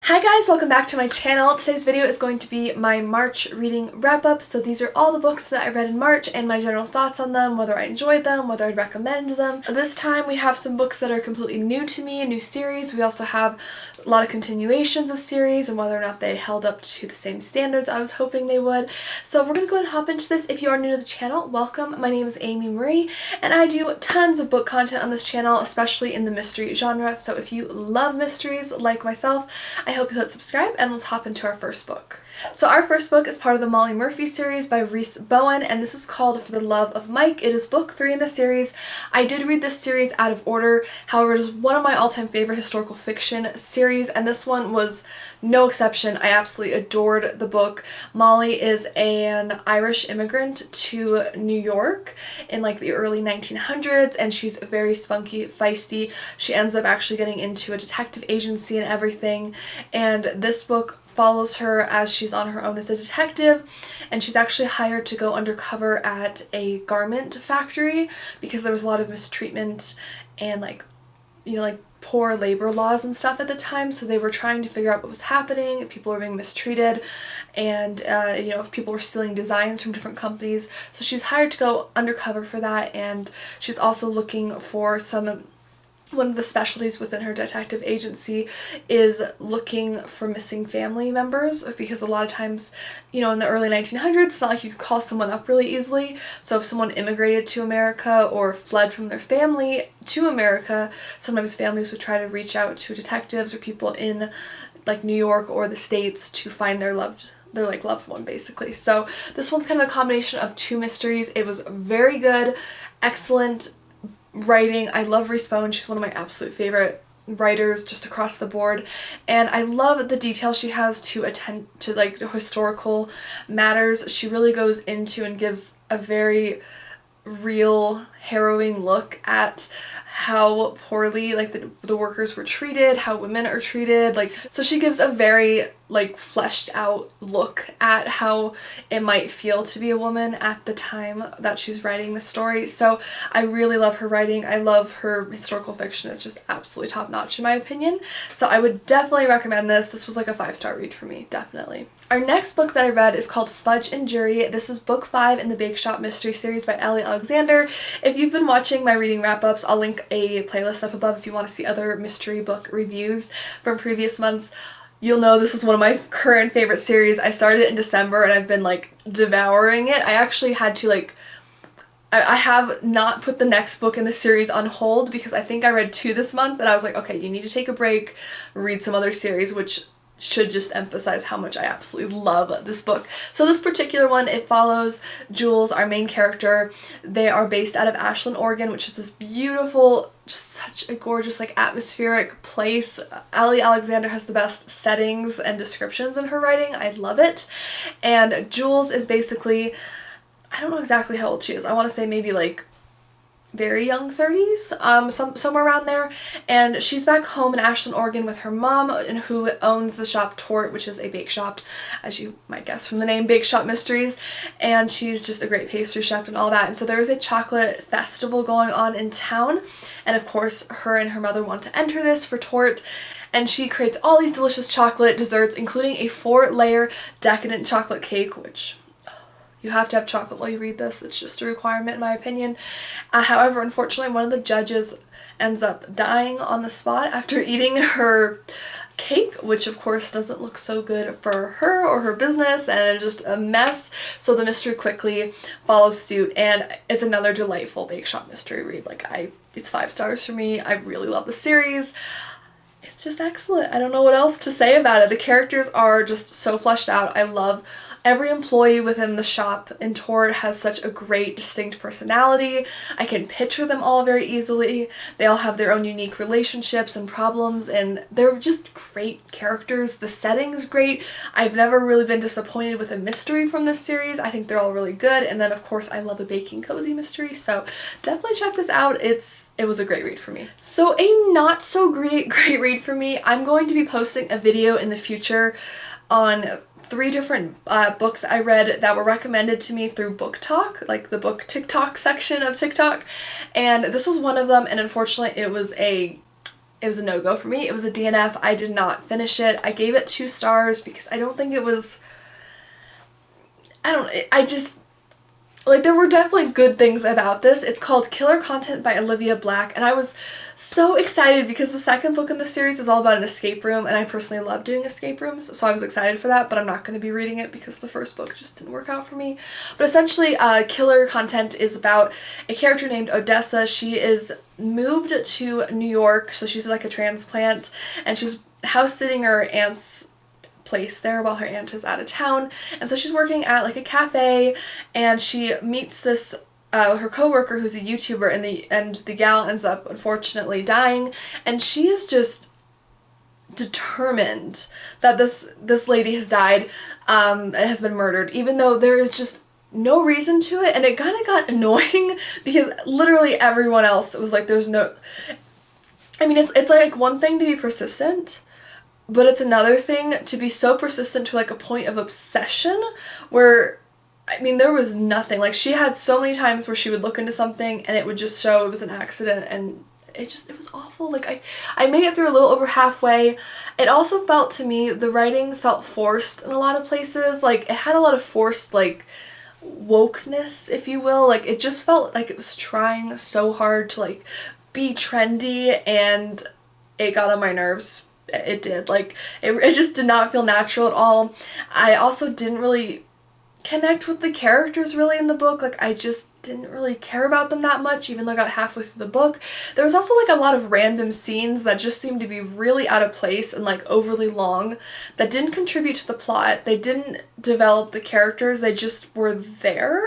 Hi guys, welcome back to my channel. Today's video is going to be my March reading wrap-up. So these are all the books that I read in March and my general thoughts on them, whether I enjoyed them, whether I'd recommend them. This time we have some books that are completely new to me, a new series. We also have a lot of continuations of series and whether or not they held up to the same standards I was hoping they would. So we're going to go ahead and hop into this. If you are new to the channel, welcome. My name is Amy Marie and I do tons of book content on this channel, especially in the mystery genre. So if you love mysteries like myself, I hope you hit subscribe and let's hop into our first book. So our first book is part of the Molly Murphy series by Rhys Bowen, and this is called For the Love of Mike. It is book 3 in the series. I did read this series out of order, however it is one of my all-time favorite historical fiction series, and this one was no exception. I absolutely adored the book. Molly is an Irish immigrant to New York in like the early 1900s, and she's very spunky, feisty. She ends up actually getting into a detective agency and everything, and this book follows her as she's on her own as a detective, and she's actually hired to go undercover at a garment factory because there was a lot of mistreatment and like poor labor laws and stuff at the time, so they were trying to figure out what was happening, if people were being mistreated, and if people were stealing designs from different companies. So she's hired to go undercover for that, and she's also looking for one of the specialties within her detective agency is looking for missing family members, because a lot of times, in the early 1900s, it's not like you could call someone up really easily. So if someone immigrated to America or fled from their family to America, sometimes families would try to reach out to detectives or people in like New York or the States to find their loved one, basically. So this one's kind of a combination of two mysteries. It was very good, excellent writing. I love Rhys Bowen. She's one of my absolute favorite writers just across the board, and I love the detail she has to attend to like the historical matters. She really goes into and gives a very real, harrowing look at how poorly the workers were treated, how women are treated, so she gives a very fleshed out look at how it might feel to be a woman at the time that she's writing the story. So I really love her writing. I love her historical fiction. It's just absolutely top notch in my opinion. So I would definitely recommend this. This was like a 5-star read for me, definitely. Our next book that I read is called Fudge and Jury. This is book 5 in the Bakeshop mystery series by Ellie. If you've been watching my reading wrap-ups, I'll link a playlist up above if you want to see other mystery book reviews from previous months. You'll know this is one of my current favorite series. I started it in December and I've been devouring it. I actually had to I have not put the next book in the series on hold because I think I read 2 this month and I was like, okay, you need to take a break, read some other series, which should just emphasize how much I absolutely love this book. So this particular one, it follows Jules, our main character. They are based out of Ashland, Oregon, which is this beautiful, just such a gorgeous atmospheric place. Ellie Alexander has the best settings and descriptions in her writing. I love it. And Jules is basically, I don't know exactly how old she is. I want to say maybe very young 30s, somewhere around there, and she's back home in Ashland, Oregon with her mom, and who owns the shop Tort, which is a bake shop, as you might guess from the name, Bakeshop Mysteries, and she's just a great pastry chef and all that. And so there is a chocolate festival going on in town, and of course her and her mother want to enter this for Tort, and she creates all these delicious chocolate desserts, including a 4-layer decadent chocolate cake, which you have to have chocolate while you read this. It's just a requirement in my opinion. However, unfortunately, one of the judges ends up dying on the spot after eating her cake, which of course doesn't look so good for her or her business, and it's just a mess. So the mystery quickly follows suit, and it's another delightful Bakeshop mystery read. It's 5 stars for me. I really love the series. It's just excellent. I don't know what else to say about it. The characters are just so fleshed out. I love every employee within the shop in Tort has such a great, distinct personality. I can picture them all very easily. They all have their own unique relationships and problems, and they're just great characters. The setting's great. I've never really been disappointed with a mystery from this series. I think they're all really good, and then of course I love a baking cozy mystery, so definitely check this out. It was a great read for me. So a not so great read for me. I'm going to be posting a video in the future on 3 different books I read that were recommended to me through Book Talk, the book TikTok section of TikTok, and this was one of them, and unfortunately it it was a no-go for me. It was a DNF. I did not finish it. I gave it 2 stars because I don't think it was, I just, like, there were definitely good things about this. It's called Killer Content by Olivia Blacke, and I was so excited because the second book in the series is all about an escape room, and I personally love doing escape rooms, so I was excited for that, but I'm not going to be reading it because the first book just didn't work out for me. But essentially, Killer Content is about a character named Odessa. She is moved to New York, so she's like a transplant, and she's house-sitting her aunt's place there while her aunt is out of town, and so she's working at like a cafe, and she meets this her co-worker who's a YouTuber, and the gal ends up unfortunately dying, and she is just determined that this lady has died and has been murdered, even though there is just no reason to it. And it kind of got annoying because literally everyone else was like, there's no, I mean, it's like one thing to be persistent, but it's another thing to be so persistent to like a point of obsession where, I mean, there was nothing. Like, she had so many times where she would look into something and it would just show it was an accident, and it was awful. Like, I made it through a little over halfway. It also felt to me, the writing felt forced in a lot of places. Like, it had a lot of forced, like, wokeness, if you will. Like, it just felt like it was trying so hard to, like, be trendy, and it got on my nerves. It did. Like, it just did not feel natural at all. I also didn't really connect with the characters really in the book. Like, I just didn't really care about them that much, even though I got halfway through the book. There was also like a lot of random scenes that just seemed to be really out of place and like overly long, that didn't contribute to the plot. They didn't develop the characters, they just were there.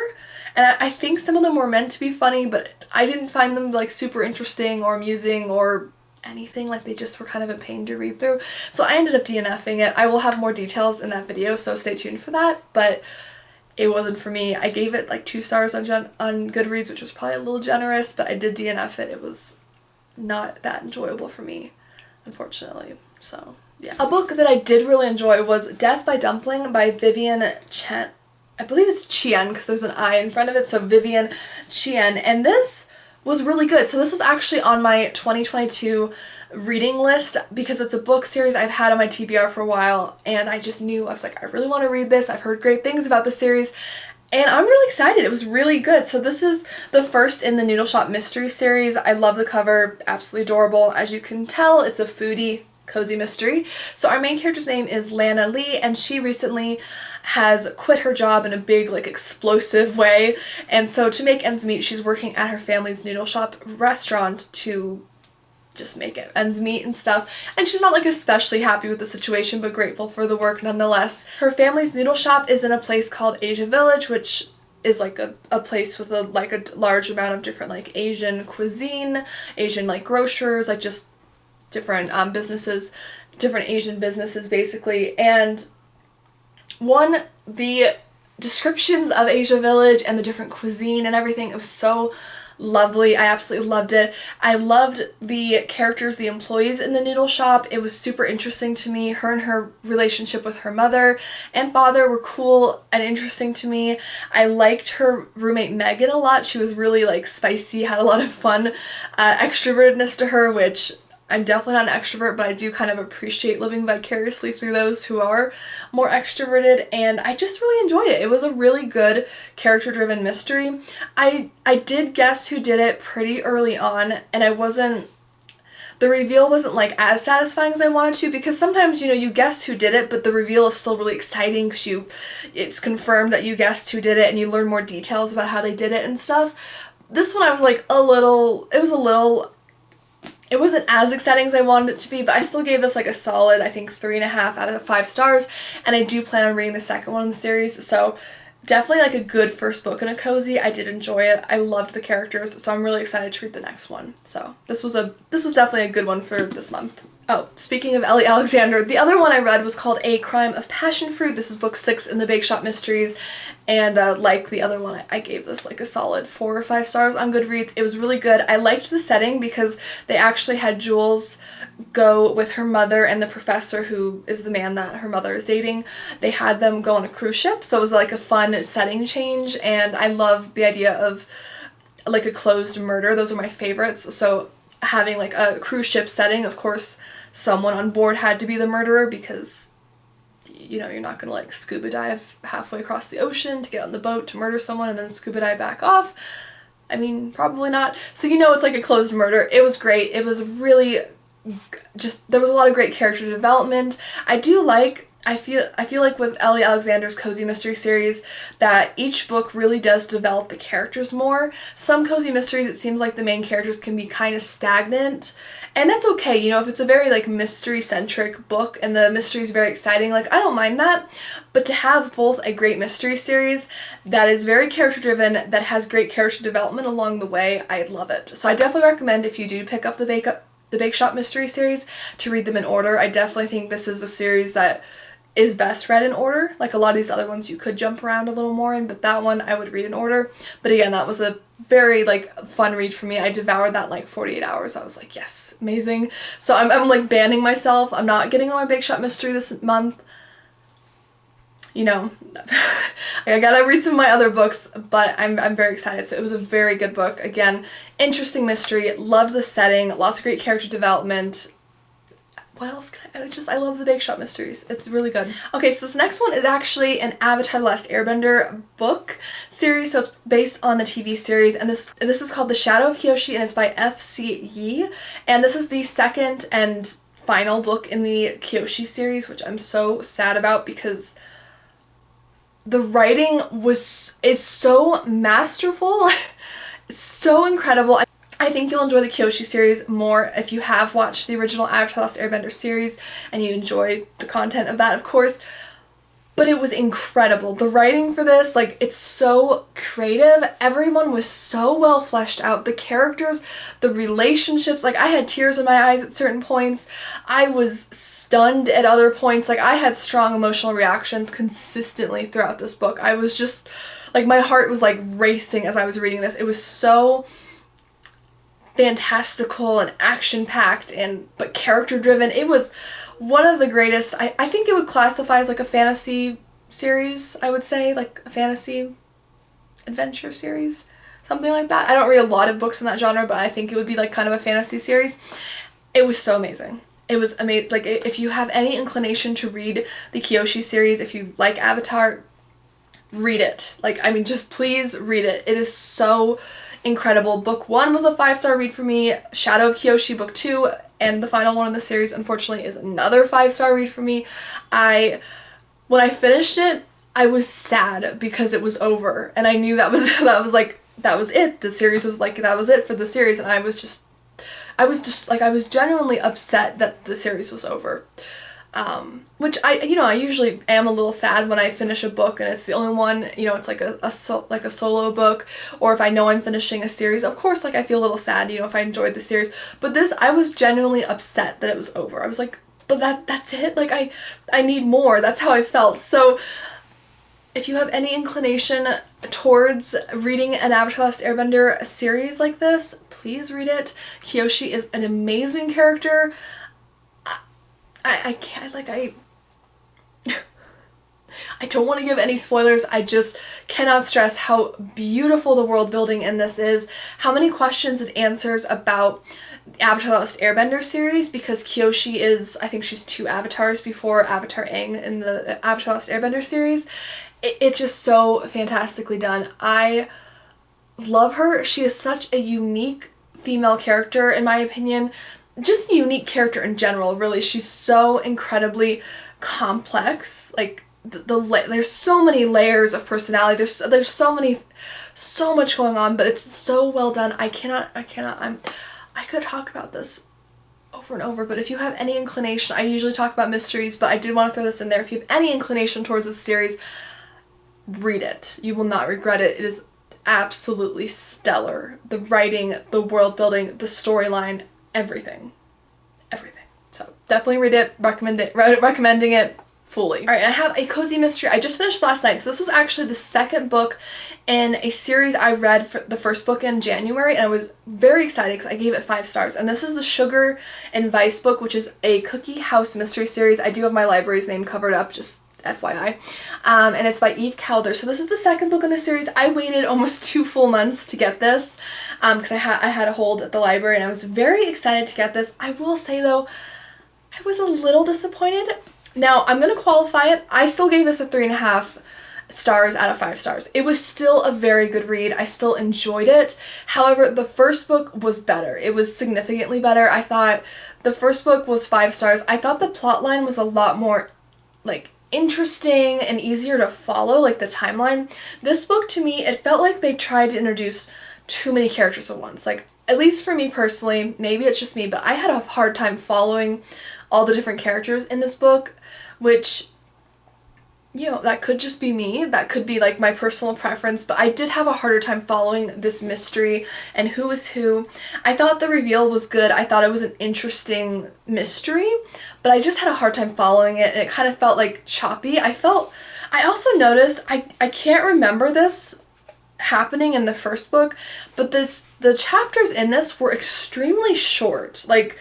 And I think some of them were meant to be funny, but I didn't find them like super interesting or amusing or anything. Like, they just were kind of a pain to read through. So I ended up DNFing it. I will have more details in that video, so stay tuned for that, but it wasn't for me. I gave it like 2 stars on Goodreads, which was probably a little generous, but I did DNF it. It was not that enjoyable for me, unfortunately. So, yeah. A book that I did really enjoy was Death by Dumpling by Vivien Chien. I believe it's Chien because there's an I in front of it, so Vivien Chien. And this was really good. So this was actually on my 2022 reading list because it's a book series I've had on my TBR for a while, and I just knew, I was like, I really want to read this. I've heard great things about the series, and I'm really excited. It was really good. So this is the first in the Noodle Shop mystery series. I love the cover, absolutely adorable. As you can tell, it's a foodie cozy mystery. So our main character's name is Lana Lee, and she recently has quit her job in a big, like, explosive way, and so to make ends meet, she's working at her family's noodle shop restaurant to just make ends meet and stuff, and she's not like especially happy with the situation, but grateful for the work nonetheless. Her family's noodle shop is in a place called Asia Village, which is like a place with a large amount of different like Asian cuisine, Asian like grocers, like just different businesses, different Asian businesses basically. And the descriptions of Asia Village and the different cuisine and everything, it was so lovely. I absolutely loved it. I loved the characters, the employees in the noodle shop. It was super interesting to me. Her and her relationship with her mother and father were cool and interesting to me. I liked her roommate Megan a lot. She was really like spicy, had a lot of fun, extrovertedness to her, which I'm definitely not an extrovert, but I do kind of appreciate living vicariously through those who are more extroverted, and I just really enjoyed it. It was a really good character-driven mystery. I did guess who did it pretty early on, and the reveal wasn't like as satisfying as I wanted to, because sometimes, you know, you guess who did it, but the reveal is still really exciting because it's confirmed that you guessed who did it and you learn more details about how they did it and stuff. This one I was like it wasn't as exciting as I wanted it to be, but I still gave this like a solid, I think, 3.5 out of 5 stars, and I do plan on reading the second one in the series, so definitely like a good first book in a cozy. I did enjoy it. I loved the characters, so I'm really excited to read the next one. So this was definitely a good one for this month. Oh, speaking of Ellie Alexander, the other one I read was called A Crime of Passion Fruit. This is book 6 in the Bakeshop mysteries, and like the other one, I gave this like a solid 4 or 5 stars on Goodreads. It was really good. I liked the setting because they actually had Jules go with her mother and the professor, who is the man that her mother is dating. They had them go on a cruise ship, so it was like a fun setting change, and I love the idea of like a closed murder. Those are my favorites, so having like a cruise ship setting. Of course, someone on board had to be the murderer because, you know, you're not gonna like scuba dive halfway across the ocean to get on the boat to murder someone and then scuba dive back off. I mean, probably not. So you know it's like a closed murder. It was great. It was really just, there was a lot of great character development. I feel like with Ellie Alexander's Cozy Mystery series that each book really does develop the characters more. Some cozy mysteries, it seems like the main characters can be kind of stagnant, and that's okay. You know, if it's a very like mystery-centric book and the mystery is very exciting, like I don't mind that. But to have both a great mystery series that is very character-driven, that has great character development along the way, I love it. So I definitely recommend, if you do pick up the Bakeshop mystery series, to read them in order. I definitely think this is a series that is best read in order. Like a lot of these other ones you could jump around a little more in, but that one I would read in order. But again, that was a very like fun read for me. I devoured that in like 48 hours. I was like, yes, amazing. So I'm like banning myself. I'm not getting on my Bakeshop mystery this month. You know, I gotta read some of my other books, but I'm very excited. So it was a very good book. Again, interesting mystery, loved the setting, lots of great character development. What else can I love the Bakeshop mysteries. It's really good. Okay, so this next one is actually an Avatar: The Last Airbender book series. So it's based on the TV series, and this is called The Shadow of Kyoshi, and it's by F.C. Yee. And this is the second and final book in the Kyoshi series, which I'm so sad about because the writing is so masterful. It's so incredible. I think you'll enjoy the Kyoshi series more if you have watched the original Avatar: The Last Airbender series and you enjoy the content of that, of course. But it was incredible. The writing for this, like, it's so creative. Everyone was so well fleshed out. The characters, the relationships, like, I had tears in my eyes at certain points. I was stunned at other points. Like, I had strong emotional reactions consistently throughout this book. I was just, like, my heart was, like, racing as I was reading this. It was so fantastical and action-packed but character-driven. It was one of the greatest. I think it would classify as like a fantasy series, I would say, like a fantasy adventure series, something like that. I don't read a lot of books in that genre, but I think it would be like kind of a fantasy series. It was so amazing. It was amazing. Like, if you have any inclination to read the Kyoshi series, if you like Avatar, read it. Like, I mean, just please read it. It is so incredible. Book 1 was a 5-star read for me. Shadow of Kyoshi book 2 and the final one in the series, unfortunately, is another 5-star read for me. When I finished it, I was sad because it was over, and I knew that was it. The series was like, that was it for the series, and I was genuinely upset that the series was over. Which I usually am a little sad when I finish a book and it's the only one, it's like a solo book, or if I know I'm finishing a series, of course, like, I feel a little sad, if I enjoyed the series. But this, I was genuinely upset that it was over. I was like, but that's it? Like, I need more. That's how I felt. So if you have any inclination towards reading an Avatar: The Last Airbender series like this, please read it. Kyoshi is an amazing character. I don't want to give any spoilers. I just cannot stress how beautiful the world building in this is, how many questions it answers about the Avatar: The Last Airbender series, because Kyoshi is, I think she's 2 avatars before Avatar Aang in the Avatar: The Last Airbender series. It's just so fantastically done. I love her. She is such a unique female character, in my opinion. Just a unique character in general, really. She's so incredibly complex. Like, there's so many layers of personality. There's so much going on, but it's so well done. I could talk about this over and over, but if you have any inclination, I usually talk about mysteries, but I did want to throw this in there. If you have any inclination towards this series, read it. You will not regret it. It is absolutely stellar. The writing, the world building, the storyline, everything. So definitely read it. Recommending it fully. Alright, I have a cozy mystery I just finished last night. So this was actually the second book in a series I read for the first book in January, and I was very excited because I gave it 5 stars. And this is the Sugar and Vice book, which is a Cookie House mystery series. I do have my library's name covered up, just FYI. And it's by Calder. So this is the second book in the series. I waited almost 2 full months to get this because I had a hold at the library, and I was very excited to get this. I will say though, I was a little disappointed. Now, I'm going to qualify it. I still gave this a 3.5 stars out of 5 stars. It was still a very good read. I still enjoyed it. However, the first book was better. It was significantly better. I thought the first book was 5 stars. I thought the plot line was a lot more like interesting and easier to follow, like the timeline. This book, to me, it felt like they tried to introduce too many characters at once. Like, at least for me personally, maybe it's just me, but I had a hard time following all the different characters in this book, which, you know, that could just be me. That could be like my personal preference, but I did have a harder time following this mystery and who is who. I thought the reveal was good. I thought it was an interesting mystery, but I just had a hard time following it, and it kind of felt like choppy. I also noticed, I can't remember this happening in the first book, but the chapters in this were extremely short. Like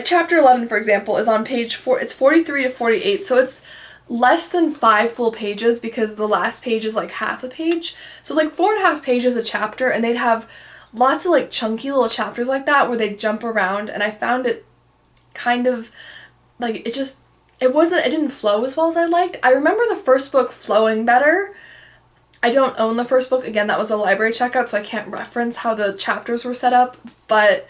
chapter 11, for example, is on page 4. It's 43 to 48, so it's less than 5 full pages because the last page is like half a page. So it's like 4.5 pages a chapter, and they'd have lots of like chunky little chapters like that where they'd jump around, and I found it kind of like it didn't flow as well as I liked. I remember the first book flowing better. I don't own the first book. Again, that was a library checkout, so I can't reference how the chapters were set up, but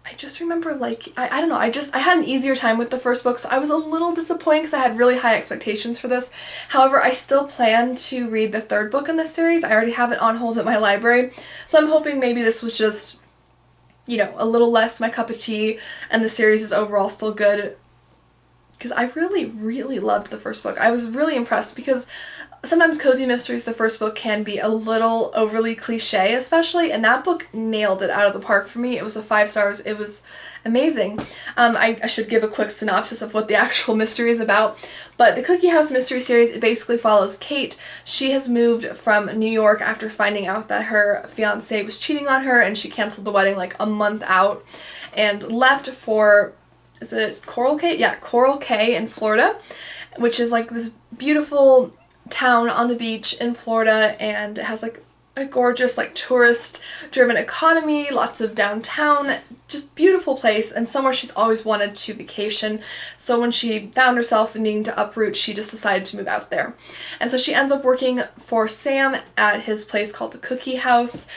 I just remember, like, I don't know, I had an easier time with the first book, so I was a little disappointed because I had really high expectations for this. However, I still plan to read the third book in this series. I already have it on hold at my library, so I'm hoping maybe this was just, you know, a little less my cup of tea, and the series is overall still good, because I really, really loved the first book. I was really impressed because sometimes cozy mysteries, the first book can be a little overly cliche, especially, and that book nailed it out of the park for me. It was a 5 stars. It was amazing. I should give a quick synopsis of what the actual mystery is about, but the Cookie House mystery series, it basically follows Kate. She has moved from New York after finding out that her fiance was cheating on her, and she canceled the wedding like a month out and left for, is it Coral Cay? Yeah, Coral Cay in Florida, which is like this beautiful town on the beach in Florida, and it has like a gorgeous like tourist driven economy, lots of downtown, just beautiful place, and somewhere she's always wanted to vacation. So when she found herself needing to uproot, she just decided to move out there. And so she ends up working for Sam at his place called the Cookie House,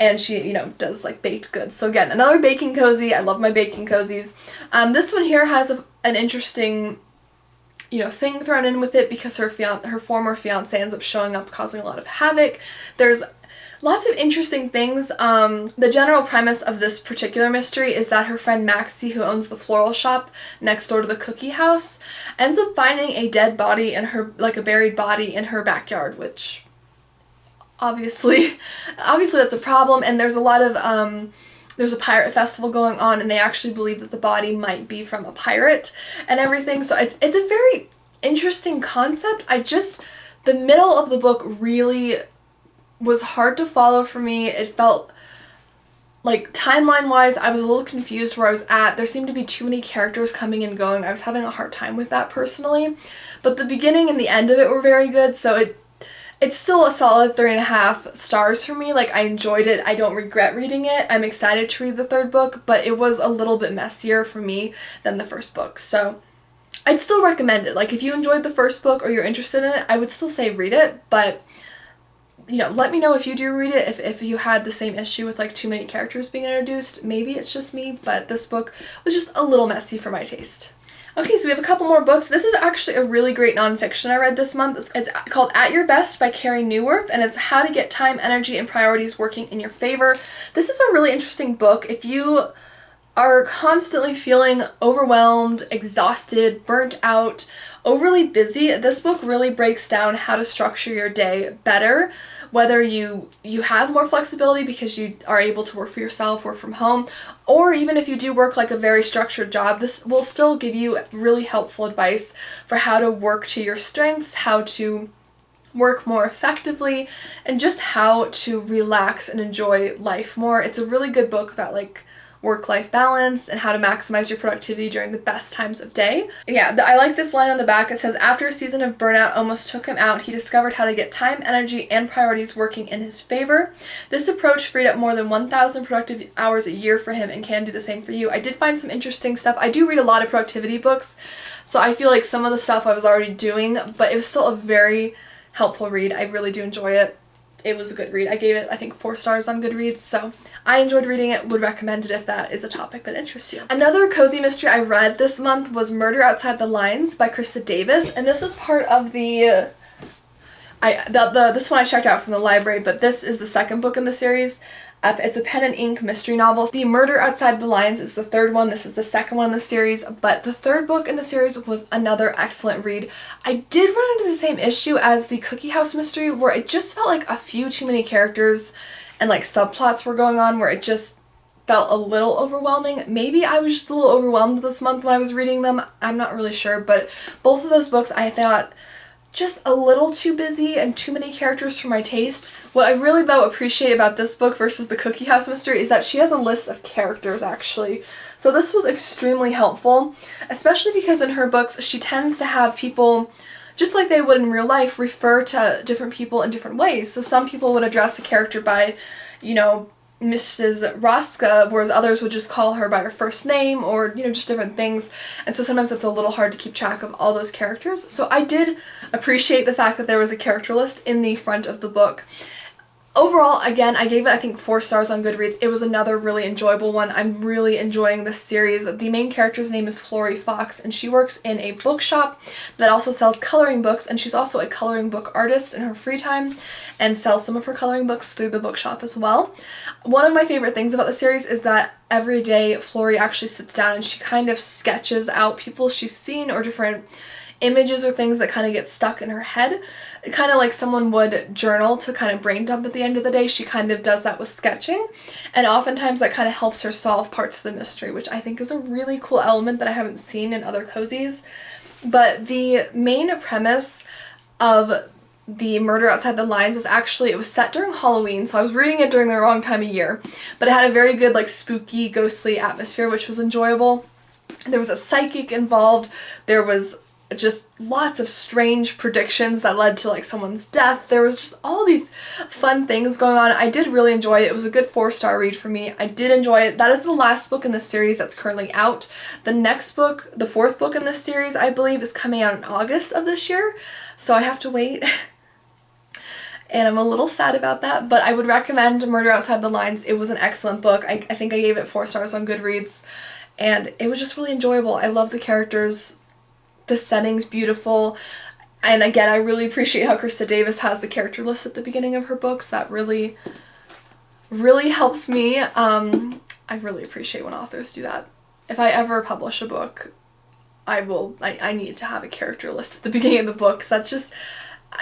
and she, you know, does like baked goods. So again, another baking cozy. I love my baking cozies. This one here has an interesting, you know, thing thrown in with it because her former fiance ends up showing up, causing a lot of havoc. There's lots of interesting things. The general premise of this particular mystery is that her friend Maxie, who owns the floral shop next door to the Cookie House, ends up finding a dead body in her, like a buried body in her backyard, which obviously that's a problem. And there's a lot of there's a pirate festival going on, and they actually believe that the body might be from a pirate and everything. So it's a very interesting concept. The middle of the book really was hard to follow for me. It felt like timeline-wise, I was a little confused where I was at. There seemed to be too many characters coming and going. I was having a hard time with that personally. But the beginning and the end of it were very good, so it's still a solid 3.5 stars for me. Like, I enjoyed it. I don't regret reading it. I'm excited to read the third book, but it was a little bit messier for me than the first book. So I'd still recommend it. Like, if you enjoyed the first book or you're interested in it, I would still say read it, but, you know, let me know if you do read it, if you had the same issue with like too many characters being introduced. Maybe it's just me, but this book was just a little messy for my taste. Okay, so we have a couple more books. This is actually a really great nonfiction I read this month. It's called At Your Best by Carey, Nieuwhof, and it's how to get time, energy, and priorities working in your favor. This is a really interesting book. If you are constantly feeling overwhelmed, exhausted, burnt out, overly busy, this book really breaks down how to structure your day better, whether you have more flexibility because you are able to work for yourself, work from home, or even if you do work like a very structured job, this will still give you really helpful advice for how to work to your strengths, how to work more effectively, and just how to relax and enjoy life more. It's a really good book about like work-life balance and how to maximize your productivity during the best times of day. Yeah, I like this line on the back. It says, after a season of burnout almost took him out, he discovered how to get time, energy, and priorities working in his favor. This approach freed up more than 1,000 productive hours a year for him and can do the same for you. I did find some interesting stuff. I do read a lot of productivity books, so I feel like some of the stuff I was already doing, but it was still a very helpful read. I really do enjoy it. It was a good read. I gave it, I think, 4 stars on Goodreads, so I enjoyed reading it, would recommend it if that is a topic that interests you. Another cozy mystery I read this month was Murder Outside the Lines by Krista Davis, and this was part of this one I checked out from the library, but this is the second book in the series. It's a pen and ink mystery novel. The Murder Outside the Lines is the third one. This is the second one in the series, but the third book in the series was another excellent read. I did run into the same issue as the Cookie House mystery, where it just felt like a few too many characters and like subplots were going on, where it just felt a little overwhelming. Maybe I was just a little overwhelmed this month when I was reading them. I'm not really sure, but both of those books I thought just a little too busy and too many characters for my taste. What I really, though, appreciate about this book versus the Cookie House mystery is that she has a list of characters, actually. So this was extremely helpful, especially because in her books, she tends to have people, just like they would in real life, refer to different people in different ways. So some people would address a character by, you know, Mrs. Raska, whereas others would just call her by her first name, or, you know, just different things. And so sometimes it's a little hard to keep track of all those characters. So I did appreciate the fact that there was a character list in the front of the book. Overall, again, I gave it, I think, 4 stars on Goodreads. It was another really enjoyable one. I'm really enjoying this series. The main character's name is Flory Fox, and she works in a bookshop that also sells coloring books, and she's also a coloring book artist in her free time and sells some of her coloring books through the bookshop as well. One of my favorite things about the series is that every day Flory actually sits down and she kind of sketches out people she's seen or different images or things that kind of get stuck in her head. Kind of like someone would journal to kind of brain dump at the end of the day. She kind of does that with sketching, and oftentimes that kind of helps her solve parts of the mystery, which I think is a really cool element that I haven't seen in other cozies. But the main premise of the Murder Outside the Lines is actually, it was set during Halloween, so I was reading it during the wrong time of year, but it had a very good, like, spooky, ghostly atmosphere, which was enjoyable. There was a psychic involved. There was just lots of strange predictions that led to, like, someone's death. There was just all these fun things going on. I did really enjoy it. It was a good 4-star read for me. I did enjoy it. That is the last book in the series that's currently out. The next book, the 4th book in this series, I believe, is coming out in August of this year, so I have to wait. And I'm a little sad about that, but I would recommend Murder Outside the Lines. It was an excellent book. I think I gave it 4 stars on Goodreads, and it was just really enjoyable. I love the characters. The setting's beautiful, and again, I really appreciate how Krista Davis has the character list at the beginning of her books. That really, really helps me. I really appreciate when authors do that. If I ever publish a book, I need to have a character list at the beginning of the book. So that's just,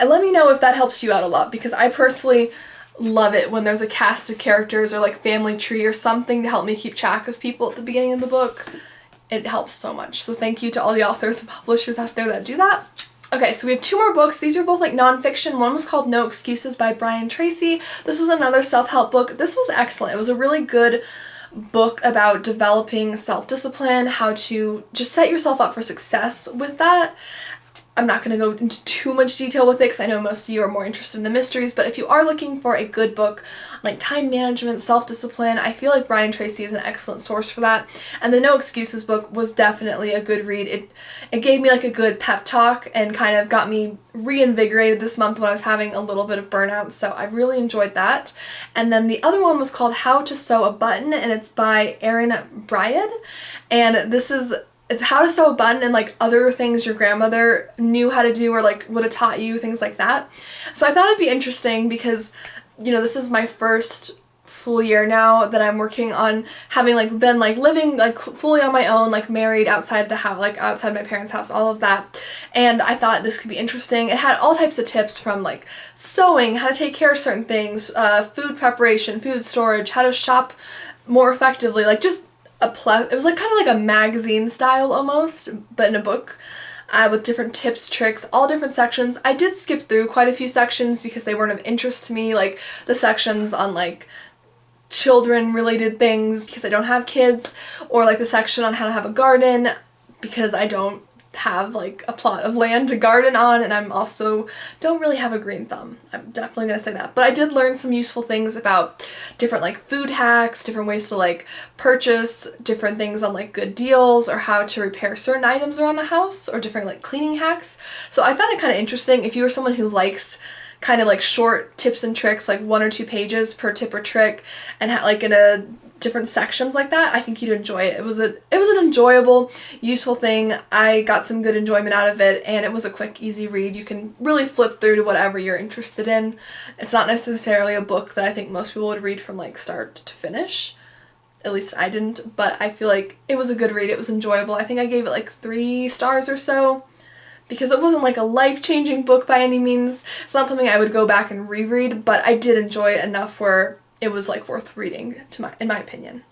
let me know if that helps you out a lot, because I personally love it when there's a cast of characters or like family tree or something to help me keep track of people at the beginning of the book. It helps so much. So thank you to all the authors and publishers out there that do that. Okay, so we have 2 more books. These are both like nonfiction. One was called No Excuses by Bried and Tracy. This was another self-help book. This was excellent. It was a really good book about developing self-discipline, how to just set yourself up for success with that. I'm not going to go into too much detail with it because I know most of you are more interested in the mysteries, but if you are looking for a good book like time management, self-discipline, I feel like Bried and Tracy is an excellent source for that. And the No Excuses book was definitely a good read. It gave me like a good pep talk and kind of got me reinvigorated this month when I was having a little bit of burnout, so I really enjoyed that. And then the other one was called How to Sew a Button, and it's by Erin Bried, and it's how to sew a button and like other things your grandmother knew how to do or like would have taught you, things like that. So I thought it'd be interesting because, you know, this is my first full year now that I'm working on having like been like living like fully on my own, like married outside the house, like outside my parents' house, all of that. And I thought this could be interesting. It had all types of tips from like sewing, how to take care of certain things, food preparation, food storage, how to shop more effectively, like just it was like kind of like a magazine style almost, but in a book, with different tips, tricks, all different sections. I did skip through quite a few sections because they weren't of interest to me, like the sections on like children related things because I don't have kids, or like the section on how to have a garden because I don't have like a plot of land to garden on, and I'm also don't really have a green thumb. I'm definitely gonna say that. But I did learn some useful things about different like food hacks, different ways to like purchase different things on like good deals, or how to repair certain items around the house, or different like cleaning hacks. So I found it kind of interesting. If you are someone who likes kind of like short tips and tricks, like 1 or 2 pages per tip or trick, and like in a different sections like that, I think you'd enjoy it. It was an enjoyable, useful thing. I got some good enjoyment out of it, and it was a quick, easy read. You can really flip through to whatever you're interested in. It's not necessarily a book that I think most people would read from like start to finish. At least I didn't, but I feel like it was a good read. It was enjoyable. I think I gave it like 3 stars or so, because it wasn't like a life-changing book by any means. It's not something I would go back and reread, but I did enjoy it enough where it was like worth reading in my opinion.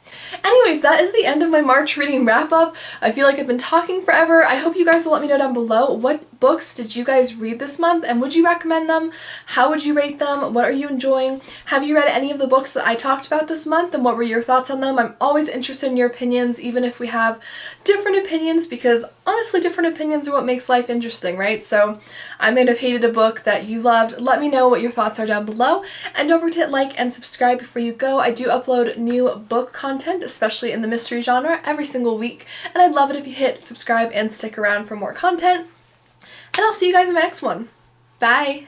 Anyways, that is the end of my March reading wrap up. I feel like I've been talking forever. I hope you guys will let me know down below, what books did you guys read this month, and would you recommend them? How would you rate them? What are you enjoying? Have you read any of the books that I talked about this month, and what were your thoughts on them? I'm always interested in your opinions, even if we have different opinions, because honestly different opinions are what makes life interesting, right? So I might have hated a book that you loved. Let me know what your thoughts are down below, and don't forget to hit like and subscribe before you go. I do upload new book content, especially in the mystery genre, every single week, and I'd love it if you hit subscribe and stick around for more content. And I'll see you guys in my next one. Bye!